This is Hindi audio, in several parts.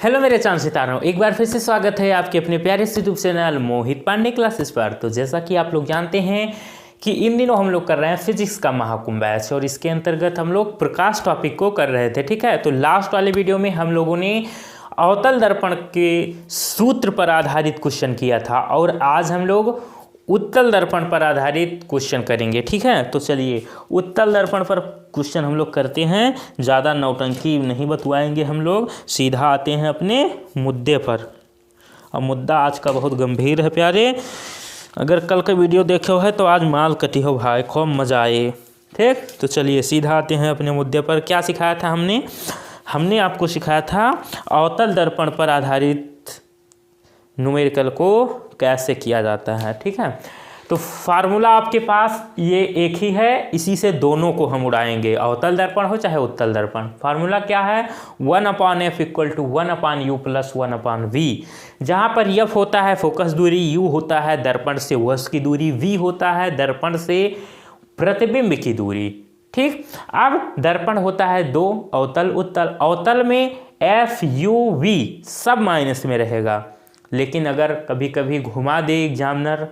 हेलो मेरे चांद सितारों, एक बार फिर से स्वागत है आपके अपने प्यारे से यूट्यूब चैनल मोहित पांडे क्लासेस पर। तो जैसा कि आप लोग जानते हैं कि इन दिनों हम लोग कर रहे हैं फिजिक्स का महाकुंभ बैच और इसके अंतर्गत हम लोग प्रकाश टॉपिक को कर रहे थे। ठीक है, तो लास्ट वाले वीडियो में हम लोगों ने अवतल दर्पण के सूत्र पर आधारित क्वेश्चन किया था और आज हम लोग उत्तल दर्पण पर आधारित क्वेश्चन करेंगे। ठीक है, तो चलिए उत्तल दर्पण पर क्वेश्चन हम लोग करते हैं। ज़्यादा नौटंकी नहीं बतवाएंगे, हम लोग सीधा आते हैं अपने मुद्दे पर। और मुद्दा आज का बहुत गंभीर है प्यारे। अगर कल का वीडियो देखे हो है तो आज माल कटी हो भाई, खूब मज़ा आए। ठीक, तो चलिए सीधा आते हैं अपने मुद्दे पर। क्या सिखाया था हमने आपको सिखाया था अवतल दर्पण पर आधारित न्यूमेरिकल को कैसे किया जाता है। ठीक है, तो फार्मूला आपके पास ये एक ही है, इसी से दोनों को हम उड़ाएंगे, अवतल दर्पण हो चाहे उत्तल दर्पण। फार्मूला क्या है? 1/f = 1/u + 1/v। जहाँ पर f होता है फोकस दूरी, u होता है दर्पण से वस्तु की दूरी, v होता है दर्पण से प्रतिबिंब की दूरी। ठीक, अब दर्पण होता है दो, अवतल उत्तल। अवतल में f u v सब माइनस में रहेगा, लेकिन अगर कभी कभी घुमा दे एग्जामिनर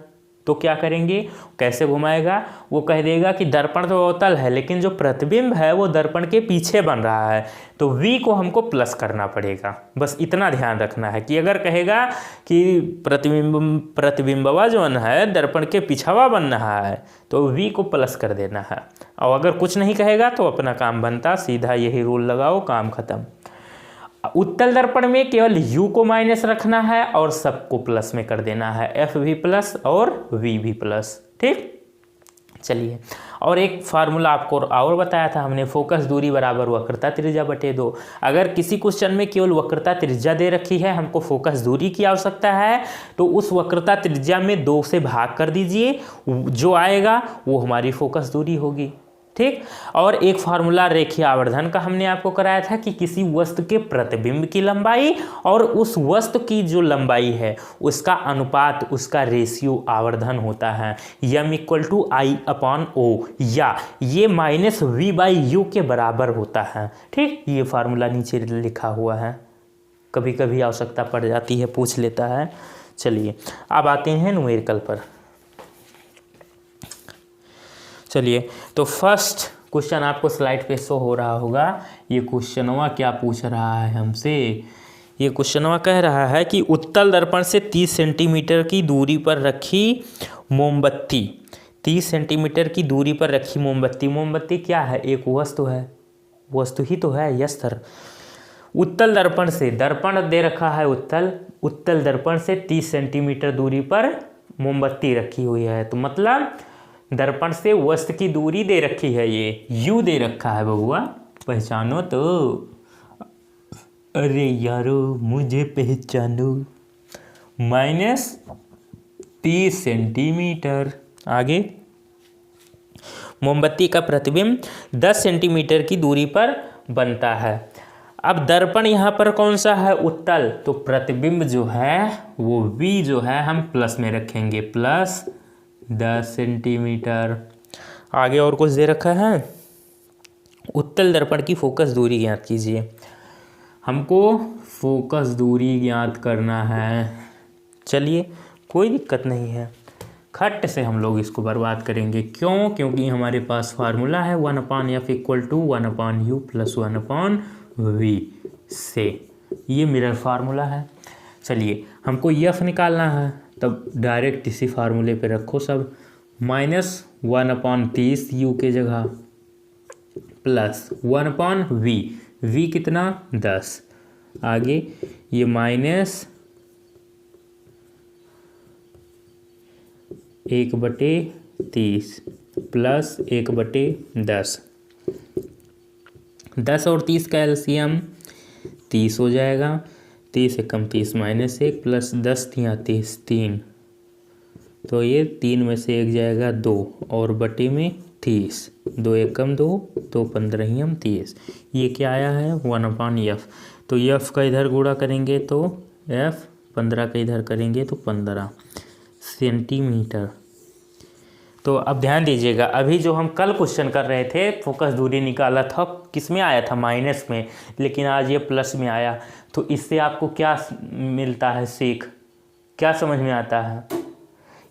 तो क्या करेंगे, कैसे घुमाएगा? वो कह देगा कि दर्पण तो अवतल है लेकिन जो प्रतिबिंब है वो दर्पण के पीछे बन रहा है, तो v को हमको प्लस करना पड़ेगा। बस इतना ध्यान रखना है कि अगर कहेगा कि प्रतिबिंबवा जो है दर्पण के पिछवा बन रहा है तो v को प्लस कर देना है, और अगर कुछ नहीं कहेगा तो अपना काम बनता, सीधा यही रूल लगाओ, काम खत्म। उत्तल दर्पण में केवल u को माइनस रखना है और सबको प्लस में कर देना है, f भी प्लस और v भी प्लस। ठीक, चलिए और एक फार्मूला आपको और बताया था हमने, फोकस दूरी बराबर वक्रता त्रिज्या बटे 2। अगर किसी क्वेश्चन में केवल वक्रता त्रिज्या दे रखी है, हमको फोकस दूरी की आवश्यकता है, तो उस वक्रता त्रिज्या में 2 से भाग कर दीजिए, जो आएगा वो हमारी फोकस दूरी होगी। ठीक, और एक फार्मूला रेखीय आवर्धन का हमने आपको कराया था कि किसी वस्तु के प्रतिबिंब की लंबाई और उस वस्तु की जो लंबाई है उसका अनुपात, उसका रेशियो आवर्धन होता है m = I/O, या ये -v/u के बराबर होता है। ठीक, ये फार्मूला नीचे लिखा हुआ है, कभी कभी आवश्यकता पड़ जाती है, पूछ लेता है। चलिए अब आते हैं न्यूमेरिकल पर। चलिए, तो फर्स्ट क्वेश्चन आपको स्लाइड पे शो हो रहा होगा। ये क्वेश्चनवा क्या पूछ रहा है हमसे? ये क्वेश्चनवा कह रहा है कि उत्तल दर्पण से 30 सेंटीमीटर की दूरी पर रखी मोमबत्ती, 30 सेंटीमीटर की दूरी पर रखी मोमबत्ती, मोमबत्ती क्या है? एक वस्तु है, वस्तु ही तो है, यस सर। उत्तल दर्पण से, दर्पण दे रखा है उत्तल, उत्तल दर्पण से 30 सेंटीमीटर दूरी पर मोमबत्ती रखी हुई है, तो मतलब दर्पण से वस्तु की दूरी दे रखी है, ये u दे रखा है बबुआ, पहचानो तो। अरे यारो मुझे पहचानो, -30 सेंटीमीटर। आगे मोमबत्ती का प्रतिबिंब 10 सेंटीमीटर की दूरी पर बनता है। अब दर्पण यहाँ पर कौन सा है? उत्तल, तो प्रतिबिंब जो है वो v जो है हम प्लस में रखेंगे, प्लस 10 सेंटीमीटर। आगे और कुछ दे रखा है? उत्तल दर्पण की फोकस दूरी ज्ञात कीजिए, हमको फोकस दूरी ज्ञात करना है। चलिए कोई दिक्कत नहीं है, खट से हम लोग इसको बर्बाद करेंगे। क्यों? क्योंकि हमारे पास फार्मूला है 1/f = 1/u + 1/v से, ये मिरर फार्मूला है। चलिए हमको f निकालना है, तब डायरेक्ट इसी फार्मूले पे रखो सब, -1/30 u के जगह प्लस 1/v, v कितना? 10। आगे ये -1/30 प्लस 1/10, 10 और 30 का एलसीएम 30 हो जाएगा, 30 × 30 -1 प्लस 10 × 30 3, तो ये 3 में से 1 जाएगा 2 और बटे में 30, 2 × 1 = 2, 2 × 15 = 30। ये क्या आया है? 1/f। तो f का इधर गुणा करेंगे तो f, 15 का इधर करेंगे तो 15 सेंटीमीटर। तो अब ध्यान दीजिएगा, अभी जो हम कल क्वेश्चन कर रहे थे फोकस दूरी निकाला था, किस में आया था, माइनस में, लेकिन आज ये प्लस में आया। तो इससे आपको क्या मिलता है सीख, क्या समझ में आता है?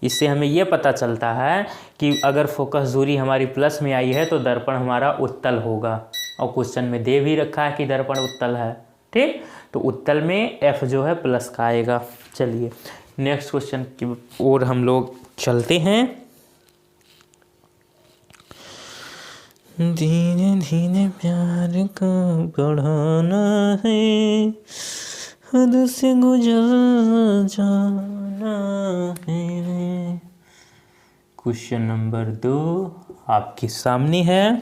इससे हमें ये पता चलता है कि अगर फोकस दूरी हमारी प्लस में आई है तो दर्पण हमारा उत्तल होगा, और क्वेश्चन में दे भी रखा है कि दर्पण उत्तल है। ठीक, तो उत्तल में एफ जो है प्लस का आएगा। चलिए नेक्स्ट क्वेश्चन की ओर हम लोग चलते हैं। धीरे धीरे प्यार को बढ़ाना है, हद से गुजर जाना है। क्वेश्चन नंबर 2 आपके सामने है।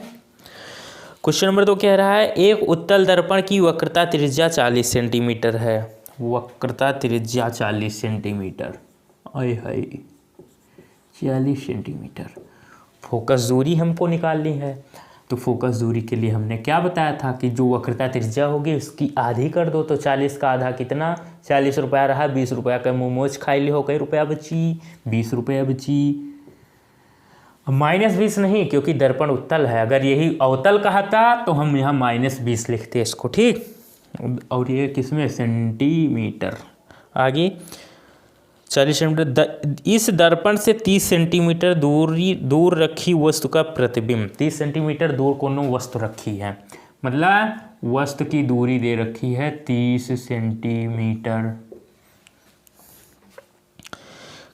क्वेश्चन नंबर 2 कह रहा है एक उत्तल दर्पण की वक्रता त्रिज्या 40 सेंटीमीटर है। वक्रता त्रिज्या 40 सेंटीमीटर, आय हाय 40 सेंटीमीटर। फोकस दूरी हमको निकालनी है, तो फोकस दूरी के लिए हमने क्या बताया था कि जो वक्रता त्रिज्या होगी उसकी आधी कर दो। तो 40 का आधा कितना, 40 रुपया रहा, 20 रुपया का मोमोज खाई ली हो, कई रुपया बची, 20 रुपया बची। -20 नहीं, क्योंकि दर्पण उत्तल है, अगर यही अवतल कहता तो हम यहाँ -20 लिखते इसको। ठीक, और ये किसमें, सेंटीमीटर। आगे 40 सेंटीमीटर, इस दर्पण से 30 सेंटीमीटर दूर रखी वस्तु का प्रतिबिंब, 30 सेंटीमीटर दूर कोनो वस्तु रखी है, मतलब वस्तु की दूरी दे रखी है 30 सेंटीमीटर,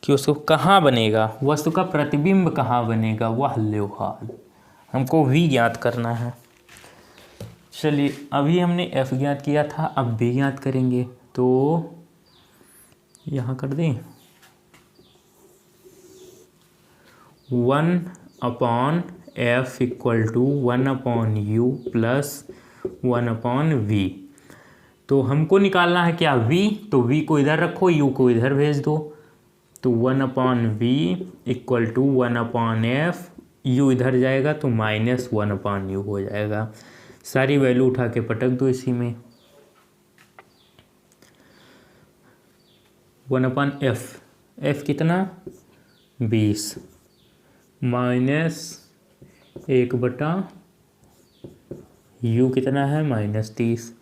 कि उसको कहाँ बनेगा, वस्तु का प्रतिबिंब कहाँ बनेगा, वह ल्योहाल हमको v ज्ञात करना है। चलिए अभी हमने f ज्ञात किया था, अब v ज्ञात करेंगे। तो यहाँ कर दें 1/f = 1/u + 1/v। तो हमको निकालना है क्या, v, तो v को इधर रखो, u को इधर भेज दो। तो 1/v = 1/f, u इधर जाएगा तो -1/u हो जाएगा। सारी वैल्यू उठा के पटक दो इसी में। 1/f, f कितना 20 -1/u कितना है -30।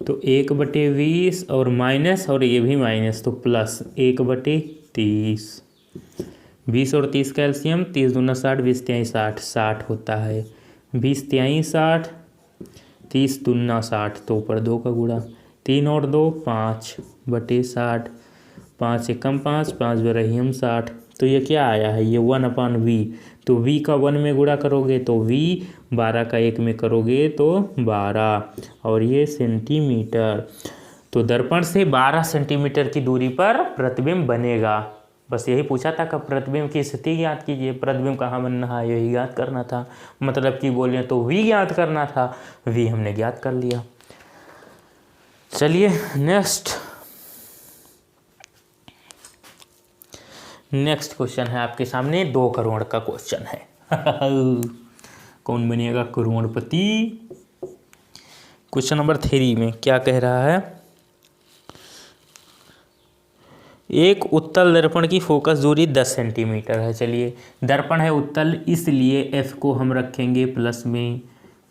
तो 1/20 और माइनस, और ये भी माइनस, तो प्लस 1/30। 20 और 30 का एलसीएम, 30 दूना 60, 20 तिहाई 60, 60 होता है। 20 तिहाई 60, 30 दूना 60, तो ऊपर 2 का गुणा, 3 और 2 5/60, 5 एकम 5, 5 बरहियम 60। तो ये क्या आया है, ये 1/v। तो v का 1 में गुणा करोगे तो v, 12 का 1 में करोगे तो 12, और ये सेंटीमीटर। तो दर्पण से 12 सेंटीमीटर की दूरी पर प्रतिबिंब बनेगा। बस यही पूछा था कि प्रतिबिंब की स्थिति ज्ञात कीजिए, प्रतिबिंब कहाँ बनना है यही ज्ञात करना था, मतलब कि बोले तो v ज्ञात करना था, v हमने ज्ञात कर लिया। चलिए नेक्स्ट क्वेश्चन है आपके सामने, 2 करोड़ का क्वेश्चन है। कौन बनेगा करोड़पति। क्वेश्चन नंबर 3 में क्या कह रहा है, एक उत्तल दर्पण की फोकस दूरी 10 सेंटीमीटर है। चलिए दर्पण है उत्तल, इसलिए f को हम रखेंगे प्लस में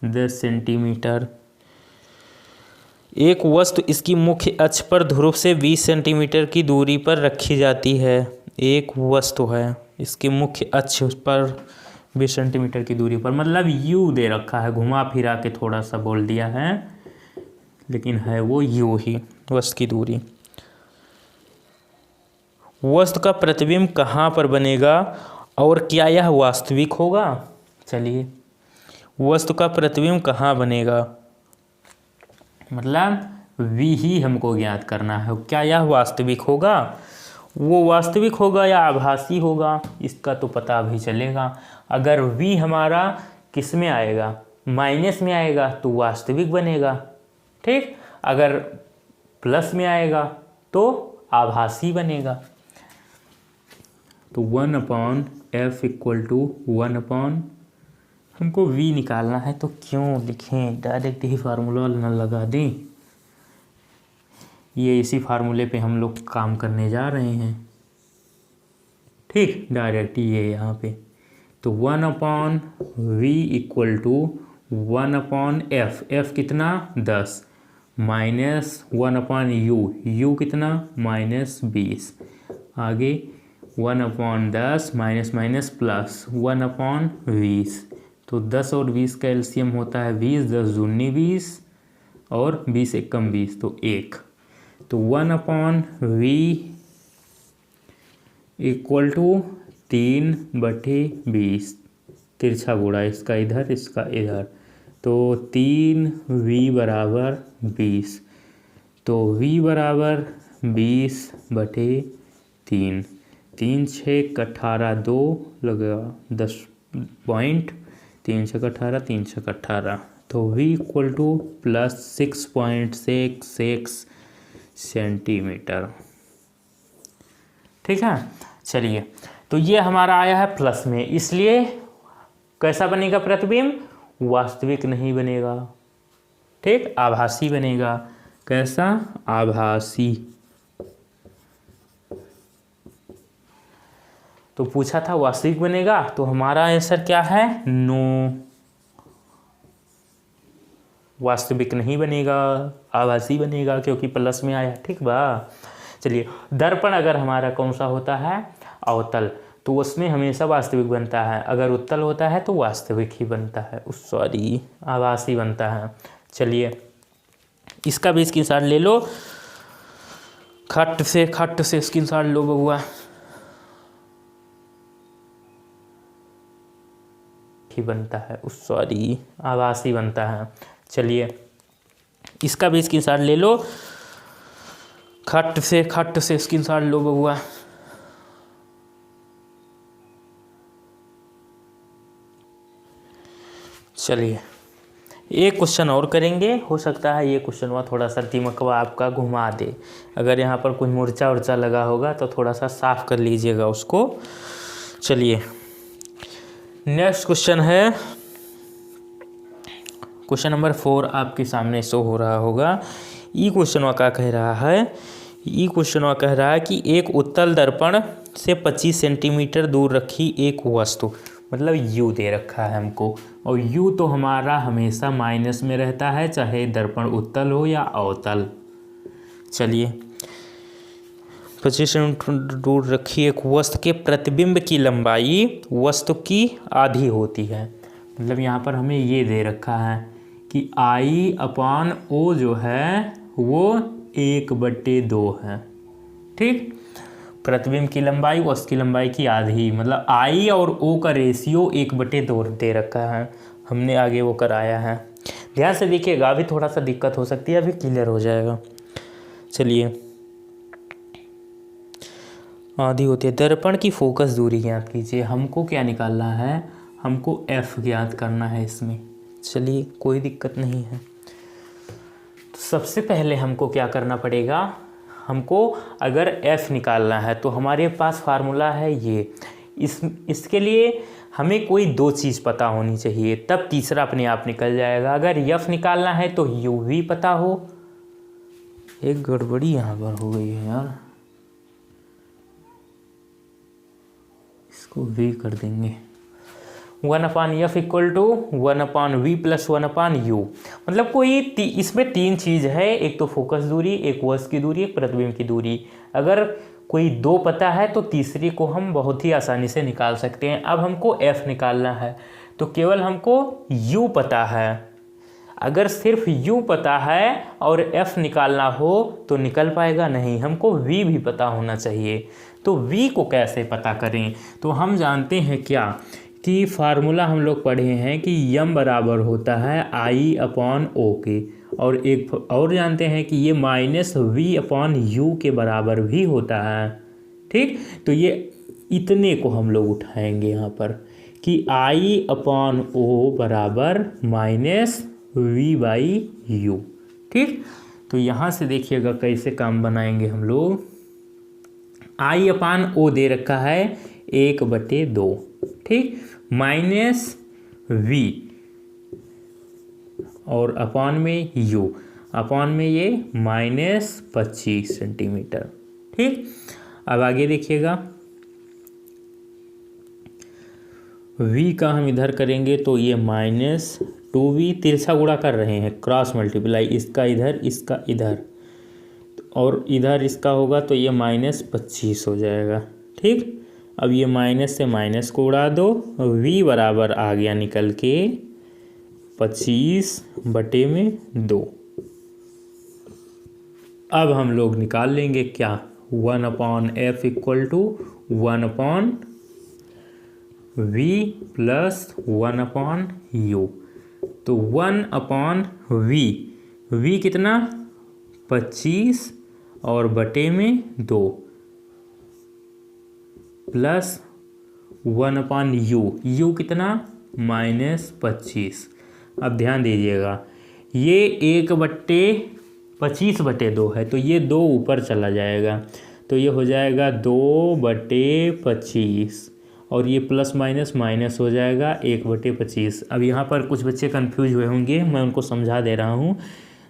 10 सेंटीमीटर। एक वस्तु इसकी मुख्य अक्ष पर ध्रुव से 20 सेंटीमीटर की दूरी पर रखी जाती है। एक वस्तु है, इसके मुख्य अक्ष पर 20 सेंटीमीटर की दूरी पर, मतलब u दे रखा है, घुमा फिरा के थोड़ा सा बोल दिया है, लेकिन है वो u ही वस्तु की दूरी। वस्तु का प्रतिबिंब कहाँ पर बनेगा और क्या यह वास्तविक होगा। चलिए वस्तु का प्रतिबिंब कहाँ बनेगा, मतलब v ही हमको ज्ञात करना है, क्या यह वास्तविक होगा, वो वास्तविक होगा या आभासी होगा, इसका तो पता भी चलेगा। अगर v हमारा किस में आएगा, माइनस में आएगा तो वास्तविक बनेगा, ठीक, अगर प्लस में आएगा तो आभासी बनेगा। तो 1/f = 1/, हमको v निकालना है, तो क्यों लिखें, डायरेक्ट ही फार्मूला न लगा दें, ये इसी फार्मूले पे हम लोग काम करने जा रहे हैं। ठीक, डायरेक्ट ये यहाँ पे तो 1/v equal to 1/f, f कितना 10 माइनस 1/u, u कितना -20, आगे 1/10 माइनस माइनस प्लस 1/20, तो 10 और 20 का एलसीएम होता है 20, 10 दूनी 20 और 20 एक कम 20, तो 1, तो 1/v इक्वल टू 3/20, तिरछा गुणा इसका इधर इसका इधर, तो 3v बराबर 20, तो v बराबर 20/3, 3 6 18 2 लगेगा 10 पॉइंट, 3 6 18 3 6 18, तो v equal two plus 6.66 centimetre. ठीक है, चलिए, तो ये हमारा आया है प्लस में, इसलिए कैसा बनेगा प्रतिबिंब, वास्तविक नहीं बनेगा। ठीक, आभासी बनेगा। कैसा, आभासी। तो पूछा था वास्तविक बनेगा, तो हमारा आंसर क्या है, नो, वास्तविक नहीं बनेगा, आभासी बनेगा, क्योंकि प्लस में आया। ठीक बा, चलिए, दर्पण अगर हमारा कौन सा होता है, अवतल, तो उसमें हमेशा वास्तविक बनता है, अगर उत्तल होता है तो वास्तविक ही बनता है, सॉरी आभासी बनता है। चलिए, इसका भी स्क्रीनशॉट ले लो, खट से स्क्रीनशॉट लो बबुआ, ही बनता है, सॉरी आभासी बनता है। चलिए, इसका भी स्क्रीनशॉट ले लो, खट से स्क्रीनशॉट लो बबुआ। चलिए, एक क्वेश्चन और करेंगे, हो सकता है ये क्वेश्चन वहाँ थोड़ा सा दिमाग आपका घुमा दे, अगर यहाँ पर कुछ मुर्चा उर्चा लगा होगा तो थोड़ा सा साफ कर लीजिएगा उसको। चलिए, नेक्स्ट क्वेश्चन है, क्वेश्चन नंबर 4 आपके सामने शो हो रहा होगा। ई क्वेश्चन क्या कह रहा है, ई क्वेश्चन कह रहा है कि एक उत्तल दर्पण से 25 सेंटीमीटर दूर रखी एक वस्तु, मतलब u दे रखा है हमको, और u तो हमारा हमेशा माइनस में रहता है, चाहे दर्पण उत्तल हो या अवतल। चलिए, 25 सेंटीमीटर दूर रखी एक वस्तु के प्रतिबिंब की लंबाई वस्तु की आधी होती है, मतलब यहाँ पर हमें ये दे रखा है कि I/O जो है वो 1/2 है। ठीक, प्रतिबिंब की लंबाई वस्तु की लंबाई की आधी, मतलब I और O का रेशियो 1/2 दे रखा है, हमने आगे वो कराया है। ध्यान से देखिएगा, अभी थोड़ा सा दिक्कत हो सकती है, अभी क्लियर हो जाएगा। चलिए, आधी होती है, दर्पण की फोकस दूरी ज्ञात कीजिए, हमको क्या निकालना है, हमको F ज्ञात करना है इसमें। चलिए, कोई दिक्कत नहीं है। तो सबसे पहले हमको क्या करना पड़ेगा, हमको अगर F निकालना है तो हमारे पास फार्मूला है ये, इसके लिए हमें कोई 2 चीज़ पता होनी चाहिए, तब तीसरा अपने आप निकल जाएगा। अगर F निकालना है तो U भी पता हो, एक गड़बड़ी यहाँ पर हो गई है यार, इसको V कर देंगे, 1/F equal to 1/V plus 1/U, मतलब कोई इसमें 3 चीज़ है, एक तो फोकस दूरी, एक वस्तु की दूरी, एक प्रतिबिंब की दूरी। अगर कोई 2 पता है तो तीसरी को हम बहुत ही आसानी से निकाल सकते हैं। अब हमको F निकालना है, तो केवल हमको U पता है, अगर सिर्फ U पता है और F निकालना हो तो निकल पाएगा नहीं, हमको V भी पता होना चाहिए। तो V को कैसे पता करें, तो हम जानते हैं क्या कि फार्मूला हम लोग पढ़े हैं कि m बराबर होता है I/O के, और एक और जानते हैं कि ये -V/U के बराबर भी होता है। ठीक, तो ये इतने को हम लोग उठाएंगे यहाँ पर कि I/O बराबर -V/U। ठीक, तो यहाँ से देखिएगा कैसे काम बनाएंगे हम लोग। I/O दे रखा है 1/2, ठीक, -V और अपान में U, अपान में ये -25 सेंटीमीटर। ठीक, अब आगे देखिएगा, v का हम इधर करेंगे तो ये -2v, तिरछा गुणा कर रहे हैं, क्रॉस मल्टीप्लाई, इसका इधर इसका इधर, और इधर इसका होगा तो ये -25 हो जाएगा। ठीक, अब ये माइनस से माइनस को उड़ा दो, v बराबर आ गया निकल के 25/2। अब हम लोग निकाल लेंगे क्या, 1/f = 1/v + 1/u। तो 1/v, v कितना 25 और बटे में 2 प्लस 1/u, u कितना -25। अब ध्यान दीजिएगा ये 1/25/2 है तो ये 2 ऊपर चला जाएगा तो ये हो जाएगा 2/25 और ये प्लस माइनस माइनस हो जाएगा 1/25। अब यहाँ पर कुछ बच्चे कंफ्यूज हुए होंगे, मैं उनको समझा दे रहा हूँ।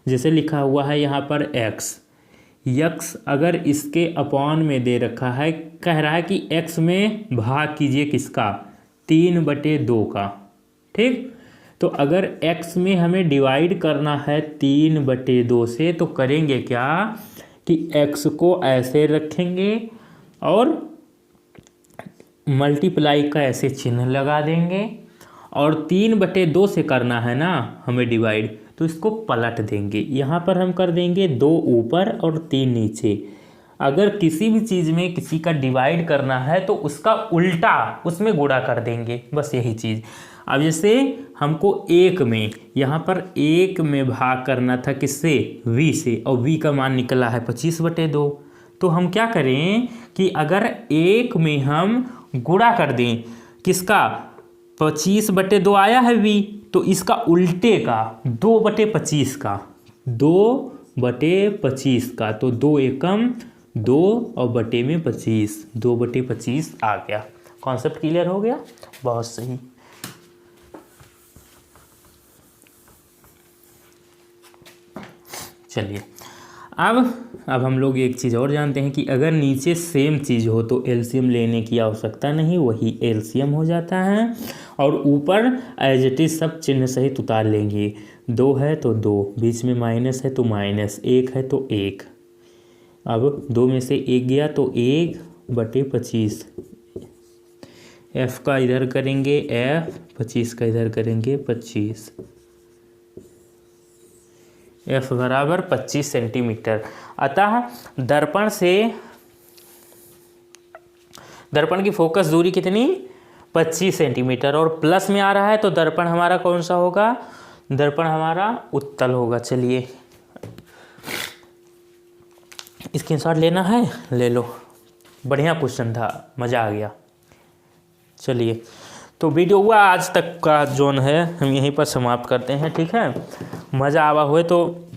जैसे लिखा हुआ है यहाँ पर x अगर इसके अपॉन में दे रखा है, कह रहा है कि x में भाग कीजिए किसका, 3/2 का। ठीक, तो अगर x में हमें डिवाइड करना है 3/2 से तो करेंगे क्या कि x को ऐसे रखेंगे और मल्टीप्लाई का ऐसे चिन्ह लगा देंगे, और 3/2 से करना है ना हमें डिवाइड, तो इसको पलट देंगे। यहाँ पर हम कर देंगे 2 ऊपर और 3 नीचे। अगर किसी भी चीज़ में किसी का डिवाइड करना है तो उसका उल्टा उसमें गुणा कर देंगे, बस यही चीज़। अब जैसे हमको 1 में, यहाँ पर 1 में भाग करना था किससे, v से, और v का मान निकला है 25/2। तो हम क्या करें कि अगर 1 में हम गुणा कर दें किसका, 25/2 आया है v, तो इसका उल्टे का 2/25 का, 2/25 का, तो 2 एकम 2 और बटे में 25, 2/25 आ गया। कॉन्सेप्ट क्लियर हो गया, बहुत सही। चलिए अब हम लोग एक चीज़ और जानते हैं कि अगर नीचे सेम चीज़ हो तो एलसीएम लेने की आवश्यकता नहीं, वही एलसीएम हो जाता है, और ऊपर एज इट इज सब चिन्ह सहित उतार लेंगे। 2 है तो 2, बीच में माइनस है तो माइनस, 1 है तो 1। अब 2 में से 1 गया तो 1/25, f का इधर करेंगे f, 25 का इधर करेंगे 25, f बराबर 25 सेंटीमीटर। अतः दर्पण की फोकस दूरी कितनी, 25 सेंटीमीटर, और प्लस में आ रहा है तो दर्पण हमारा कौन सा होगा, दर्पण हमारा उत्तल होगा। चलिए स्क्रीनशॉट लेना है, ले लो, बढ़िया क्वेश्चन था, मज़ा आ गया। चलिए तो वीडियो हुआ आज तक का जोन है हम यहीं पर समाप्त करते हैं। ठीक है, मज़ा आवा हुए तो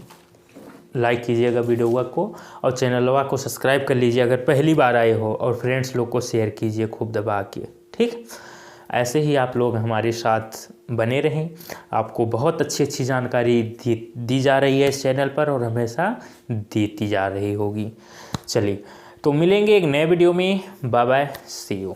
लाइक कीजिएगा वीडियो को, और चैनलवा को सब्सक्राइब कर लीजिए अगर पहली बार आए हो, और फ्रेंड्स लोग को शेयर कीजिए खूब दबा के। ठीक, ऐसे ही आप लोग हमारे साथ बने रहें, आपको बहुत अच्छी जानकारी दी जा रही है इस चैनल पर, और हमेशा देती जा रही होगी। चलिए तो मिलेंगे एक नए वीडियो में, बाय बाय, सी यू।